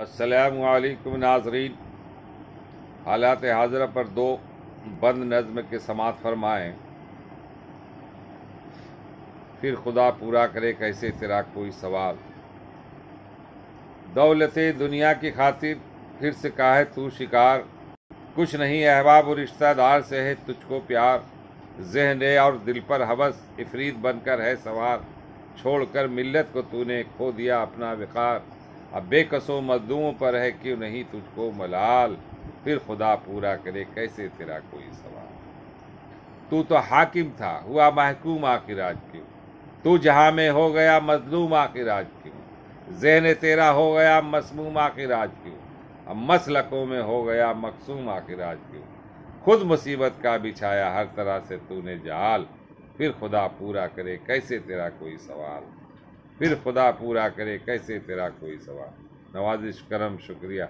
السلام علیکم ناظرین، حالات حاضرہ پر دو بند نظم کے سماعت فرمائیں۔ پھر خدا پورا کرے کیسے تیرا کوئی سوال۔ دولت دنیا کی خاطر پھر سے کہے تو شکار، کچھ نہیں احباب و رشتہ دار سے ہے تجھ کو پیار، ذہن اور دل پر ہوس افریت بن کر ہے سوار، چھوڑ کر ملت کو تو نے کھو دیا اپنا وقار، اب بے کسوں مظلوموں پر ہے کیوں نہیں تجھ کو ملال، پھر خدا پورا کرے کیسے تیرا کوئی سوال۔ تو حاکم تھا ہوا محکوم آخر آج کیوں، تو جہاں میں ہو گیا مظلوم آخر آج کیوں، ذہن تیرا ہو گیا مسموم آخر آج کیوں، اب مسلکوں میں ہو گیا مقسوم آخر آج کیوں، خود مصیبت کا بچھایا ہر طرح سے تو نے جال، پھر خدا پورا کرے کیسے تیرا کوئی سوال، پھر خدا پورا کرے کیسے تیرا کوئی سوال۔ نوازش کرم، شکریہ۔